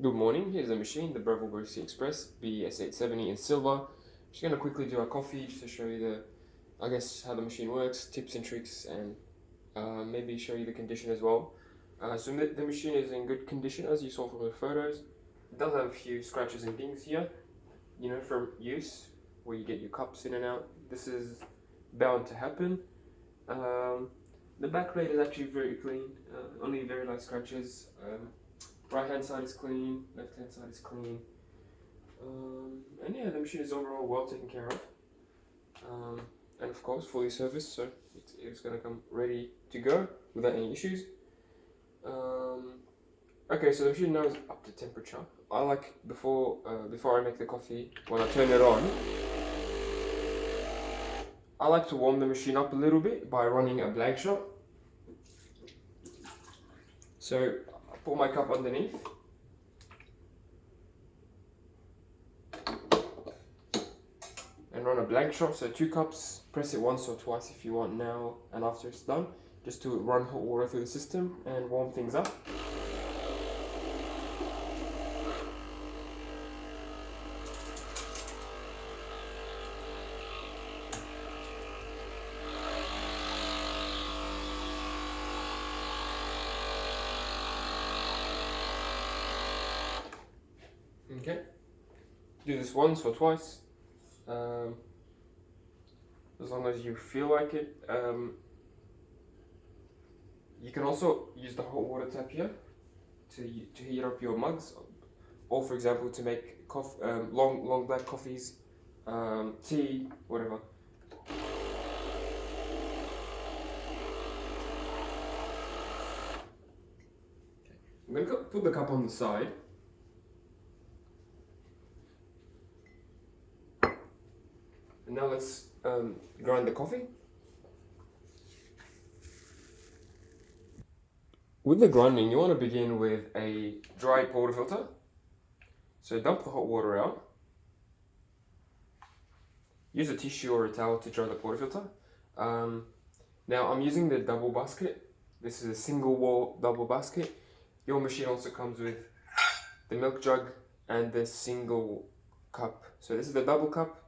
Good morning, here's the machine, the Breville Barista Express BES870 in silver. Just going to quickly do a coffee just to show you how the machine works, tips and tricks, and maybe show you the condition as well. So the machine is in good condition as you saw from the photos. It does have a few scratches and dings here, from use, where you get your cups in and out. This is bound to happen. The back plate is actually very clean, only very light scratches. Right hand side is clean, left hand side is clean. And yeah, the machine is overall well taken care of. And of course, fully serviced, so it's gonna come ready to go without any issues. Okay, so the machine now is up to temperature. I like before I make the coffee, when I turn it on, I like to warm the machine up a little bit by running a blank shot. So I put my cup underneath. And run a blank shot, so 2 cups, press it once or twice if you want now and after it's done, just to run hot water through the system and warm things up. Okay, do this once or twice, as long as you feel like it. You can also use the hot water tap here to heat up your mugs, or for example to make long black coffees, tea, whatever. I'm going to put the cup on the side. And now let's grind the coffee. With the grinding, you want to begin with a dry portafilter. So dump the hot water out. Use a tissue or a towel to dry the portafilter. Now I'm using the double basket. This is a single wall double basket. Your machine also comes with the milk jug and the single cup. So this is the double cup,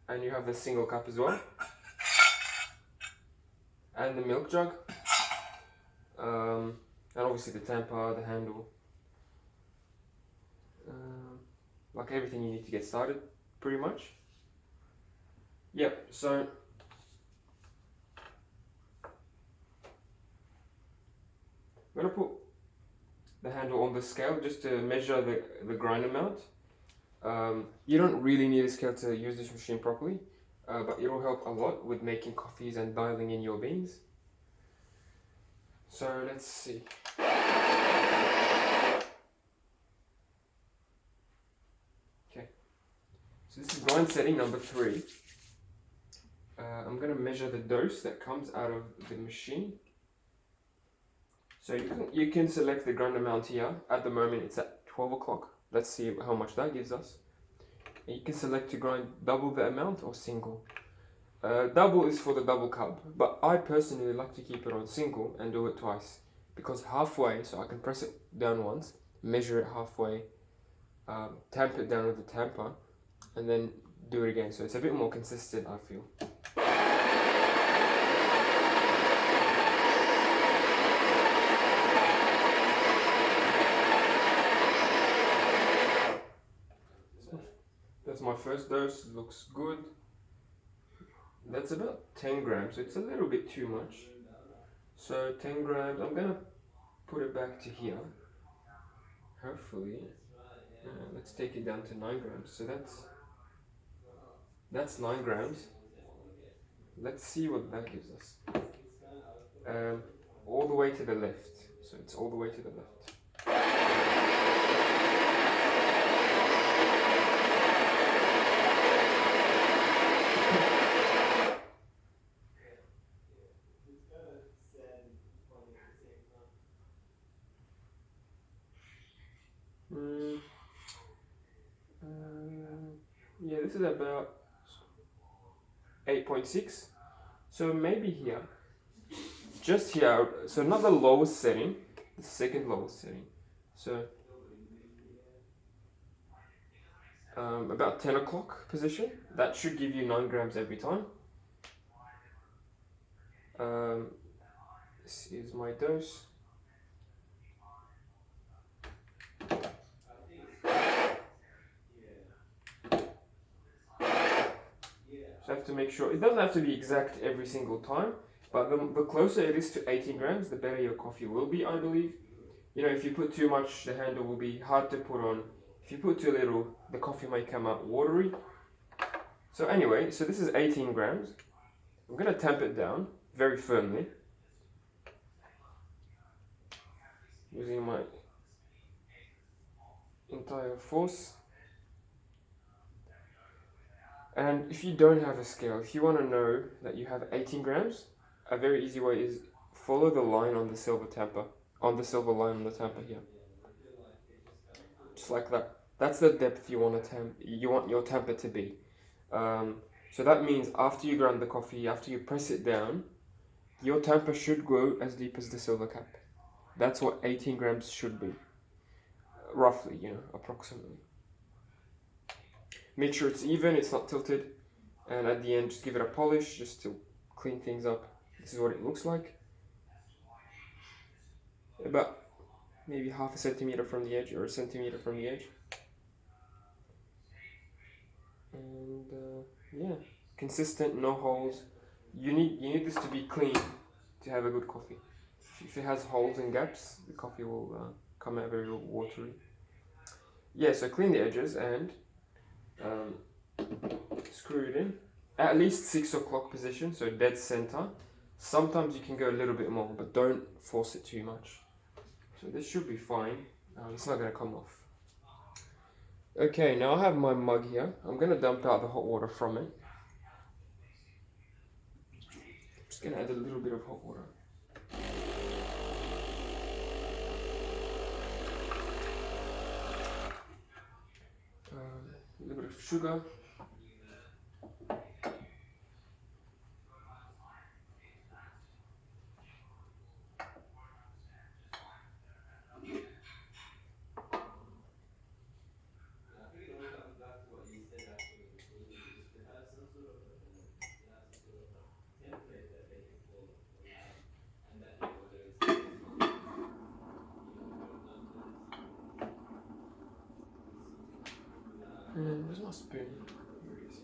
and you have the single cup as well. And the milk jug. And obviously the tamper, the handle. Like everything you need to get started, pretty much. Yep, so I'm going to put the handle on the scale just to measure the grind amount. You don't really need a scale to use this machine properly, but it will help a lot with making coffees and dialing in your beans. So let's see. Okay, so this is grind setting number 3. I'm going to measure the dose that comes out of the machine. So you can select the grind amount here. At the moment it's at 12 o'clock. Let's see how much that gives us. And you can select to grind double the amount or single. Double is for the double cup, but I personally like to keep it on single and do it twice, because halfway, so I can press it down once, measure it halfway, tamp it down with the tamper, and then do it again. So it's a bit more consistent, I feel. That's my first dose, looks good. That's about 10 grams, so it's a little bit too much. So 10 grams, I'm gonna put it back to here, hopefully. Let's take it down to 9 grams, so that's 9 grams. Let's see what that gives us. All the way to the left, so it's all the way to the left. Yeah, this is about 8.6. So maybe here, just here, so not the lowest setting, the second lowest setting. So about 10 o'clock position. That should give you 9 grams every time. This is my dose. So I have to make sure, it doesn't have to be exact every single time, but the closer it is to 18 grams, the better your coffee will be, I believe. You know, if you put too much, the handle will be hard to put on. If you put too little, the coffee may come out watery. So anyway, so this is 18 grams. I'm going to tamp it down very firmly using my entire force. And if you don't have a scale, if you want to know that you have 18 grams, a very easy way is follow the line on the silver tamper, on the silver line on the tamper here. Just like that. That's the depth you want your tamper to be. So that means after you grind the coffee, after you press it down, your tamper should go as deep as the silver cap. That's what 18 grams should be. Roughly, you know, approximately. Make sure it's even, it's not tilted, and at the end just give it a polish just to clean things up. This is what it looks like. About maybe half a centimeter from the edge or a centimeter from the edge. And yeah, consistent, no holes. You need this to be clean to have a good coffee. If it has holes and gaps, the coffee will come out very watery. Yeah, so clean the edges and screw it in. At least 6 o'clock position, so dead center. Sometimes you can go a little bit more, but don't force it too much. So this should be fine. It's not going to come off. Okay, now I have my mug here. I'm going to dump out the hot water from it. I'm just going to add a little bit of hot water. A little bit of sugar. And where's my spoon? Here it is.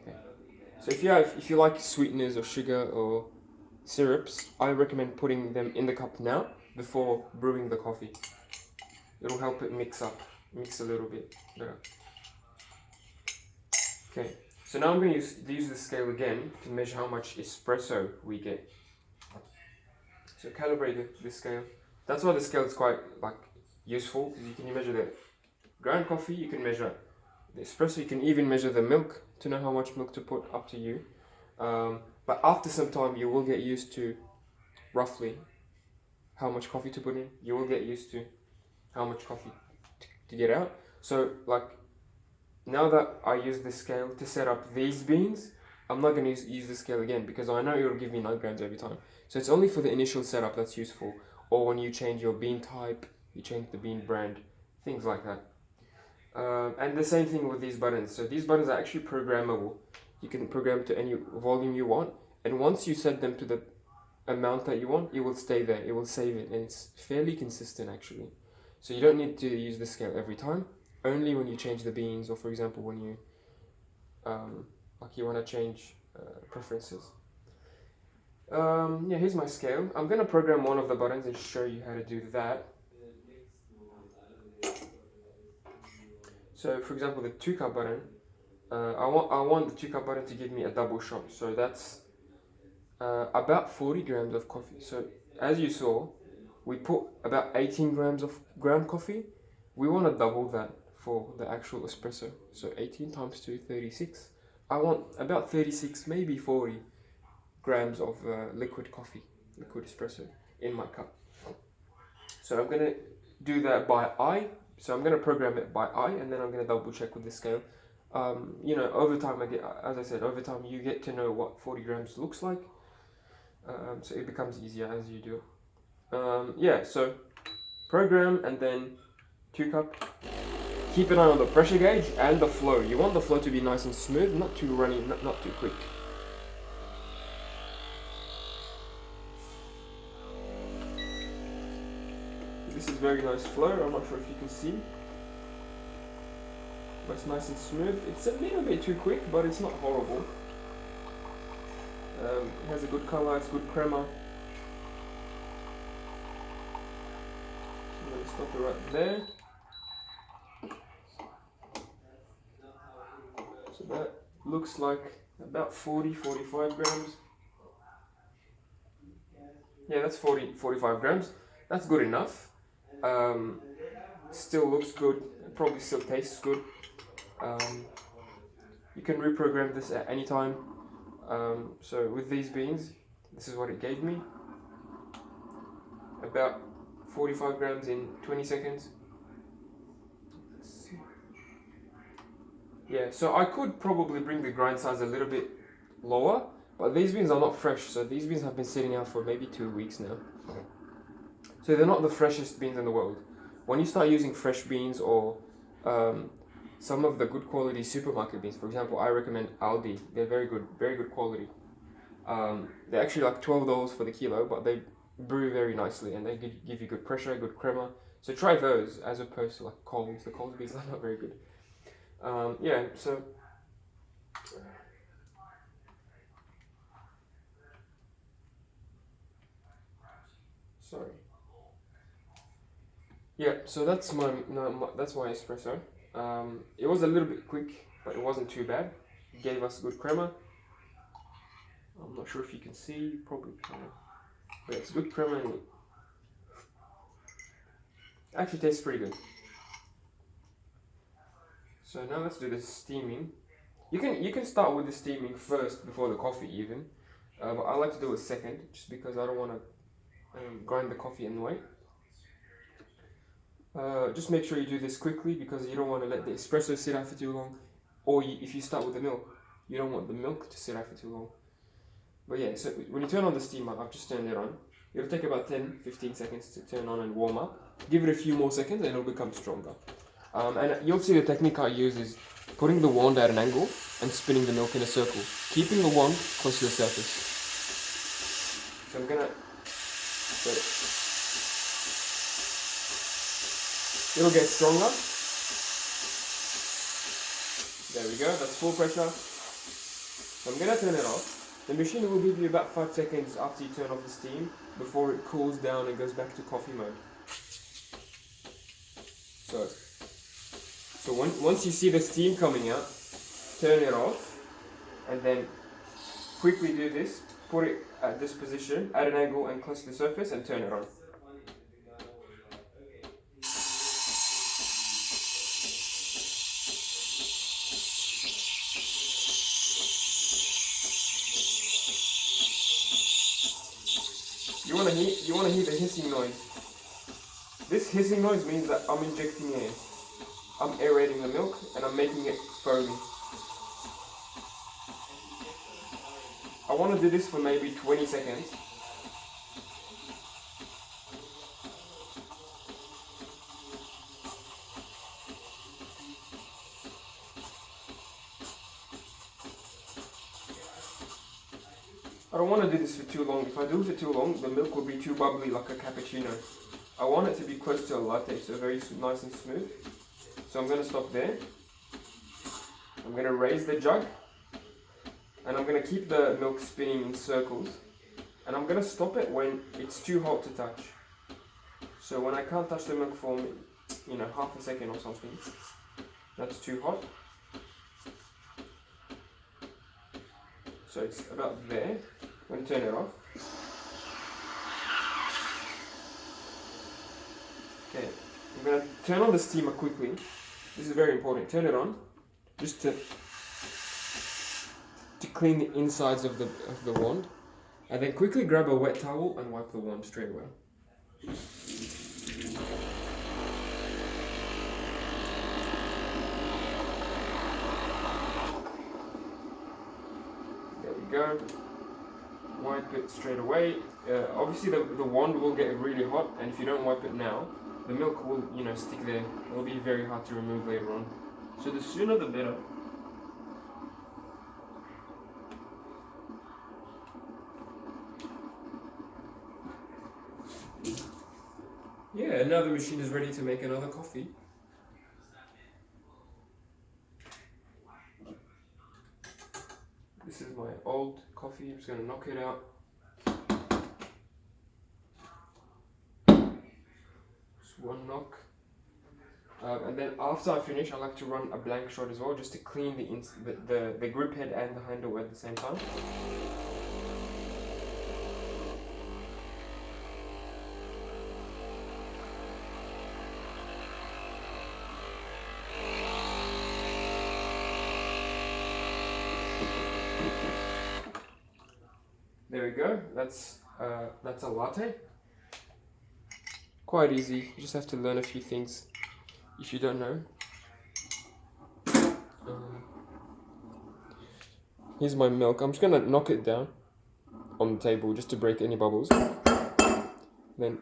Okay. So if you like sweeteners or sugar or syrups, I recommend putting them in the cup now before brewing the coffee. It'll help it mix a little bit better. Okay. So now I'm going to use the scale again to measure how much espresso we get. So calibrate the scale. That's why the scale is quite useful, because you can measure the ground coffee, you can measure the espresso, you can even measure the milk to know how much milk to put, up to you. But after some time you will get used to roughly how much coffee to put in. You will get used to how much coffee to get out. So now that I use the scale to set up these beans, I'm not going to use the scale again because I know it will give me 9 grams every time. So it's only for the initial setup that's useful, or when you change your bean type, you change the bean brand, things like that. And the same thing with these buttons. So these buttons are actually programmable. You can program to any volume you want, and once you set them to the amount that you want, it will stay there, it will save it, and it's fairly consistent actually. So you don't need to use the scale every time, only when you change the beans, or for example when you you want to change preferences. Yeah, here's my scale. I'm going to program one of the buttons and show you how to do that. So for example, the 2-cup button, I want the 2-cup button to give me a double shot. So that's about 40 grams of coffee. So as you saw, we put about 18 grams of ground coffee. We want to double that for the actual espresso. So 18 times 2, 36. I want about 36, maybe 40 grams of liquid coffee, liquid espresso in my cup. So I'm going to do that by eye. So I'm going to program it by eye, and then I'm going to double check with the scale. Over time, as I said, over time you get to know what 40 grams looks like. So it becomes easier as you do it. So program and then 2-cup. keep an eye on the pressure gauge and the flow. You want the flow to be nice and smooth, not too runny, not too quick. This is very nice flow, I'm not sure if you can see. But it's nice and smooth. It's a little bit too quick, but it's not horrible. It has a good color, it's good crema. I'm going to stop it right there. So that looks like about 40-45 grams. Yeah, that's 40-45 grams. That's good enough. Still looks good. It probably still tastes good. You can reprogram this at any time. So with these beans, this is what it gave me. About 45 grams in 20 seconds. Yeah, so I could probably bring the grind size a little bit lower, but these beans are not fresh, so these beans have been sitting out for maybe 2 weeks now. So they're not the freshest beans in the world. When you start using fresh beans or some of the good quality supermarket beans, for example, I recommend Aldi. They're very good quality. They're actually like $12 for the kilo, but they brew very nicely and they give you good pressure, good crema. So try those as opposed to like Coles. The Coles beans are not very good. Yeah, so sorry. Yeah, so that's that's my espresso. It was a little bit quick, but it wasn't too bad. It gave us good crema. I'm not sure if you can see, probably can't. But it's good crema and it actually tastes pretty good. So now let's do the steaming. You can start with the steaming first before the coffee even, but I like to do it second just because I don't want to grind the coffee in the way. Just make sure you do this quickly because you don't want to let the espresso sit out for too long, or if you start with the milk, you don't want the milk to sit out for too long. But yeah, so when you turn on the steamer, I've just turned it on. It'll take about 10-15 seconds to turn on and warm up. Give it a few more seconds and it'll become stronger. And you'll see the technique I use is putting the wand at an angle and spinning the milk in a circle, keeping the wand close to the surface. So I'm gonna... It'll get stronger. There we go, that's full pressure. So I'm gonna turn it off. The machine will give you about 5 seconds after you turn off the steam before it cools down and goes back to coffee mode. So once you see the steam coming out, turn it off and then quickly do this, put it at this position, at an angle and close to the surface and turn it on. You want to hear the hissing noise. This hissing noise means that I'm injecting air. I'm aerating the milk and I'm making it foamy. I want to do this for maybe 20 seconds. I don't want to do this for too long. If I do it for too long, the milk will be too bubbly like a cappuccino. I want it to be close to a latte, so very nice and smooth. So I'm going to stop there. I'm going to raise the jug. And I'm going to keep the milk spinning in circles. And I'm going to stop it when it's too hot to touch. So when I can't touch the milk for, half a second or something, that's too hot. So it's about there. I'm going to turn it off. Okay, I'm going to turn on the steamer quickly. This is very important. Turn it on, just to clean the insides of the wand, and then quickly grab a wet towel and wipe the wand straight away. There we go. Wipe it straight away. Obviously the wand will get really hot, and if you don't wipe it now, the milk will, you know, stick there. It'll be very hard to remove later on. So the sooner the better. Yeah, now the machine is ready to make another coffee. This is my old coffee. I'm just gonna knock it out. Just one knock. And then after I finish, I like to run a blank shot as well, just to clean the grip head and the handle at the same time. There we go. That's a latte. Quite easy. You just have to learn a few things if you don't know. Here's my milk. I'm just gonna knock it down on the table just to break any bubbles. Then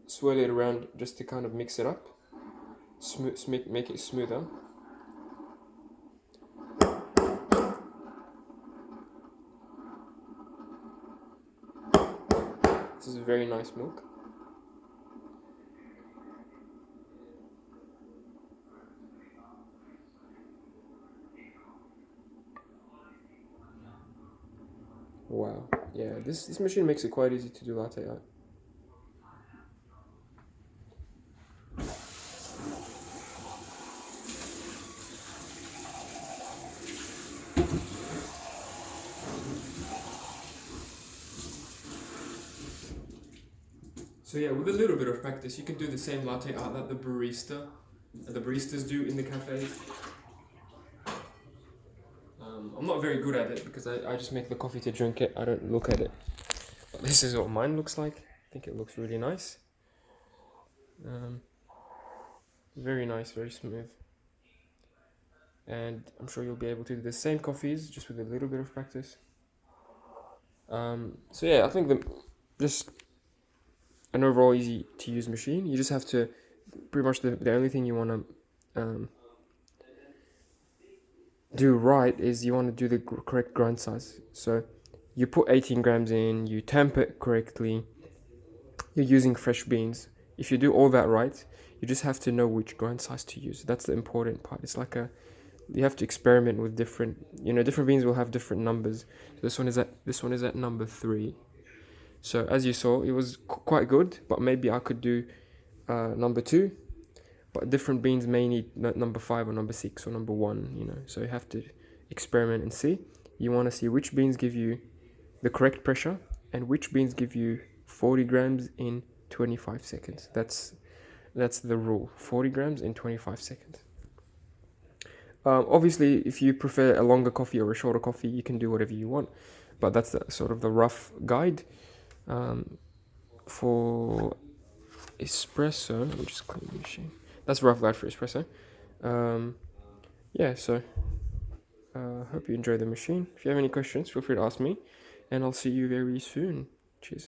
swirl it around just to kind of mix it up. Make it smoother. This is very nice milk. Wow, yeah, this machine makes it quite easy to do latte art. So yeah, with a little bit of practice, you can do the same latte art that the baristas do in the cafes. I'm not very good at it because I just make the coffee to drink it. I don't look at it. But this is what mine looks like. I think it looks really nice. Very nice, very smooth. And I'm sure you'll be able to do the same coffees just with a little bit of practice. So yeah, I think just an overall easy to use machine. You just have to, pretty much the only thing you want to do right is you want to do the correct grind size. So you put 18 grams in, you temp it correctly, you're using fresh beans. If you do all that right, you just have to know which grind size to use. That's the important part. It's like you have to experiment with different beans will have different numbers. So this one is at number 3. So as you saw, it was quite good, but maybe I could do number 2. But different beans may need number 5 or number 6 or number 1, So you have to experiment and see. You want to see which beans give you the correct pressure and which beans give you 40 grams in 25 seconds. That's the rule. 40 grams in 25 seconds. Obviously, if you prefer a longer coffee or a shorter coffee, you can do whatever you want. But that's sort of the rough guide. For espresso, let me just clean the machine. That's a rough guide for espresso. Yeah, so hope you enjoy the machine. If you have any questions, feel free to ask me, and I'll see you very soon. Cheers.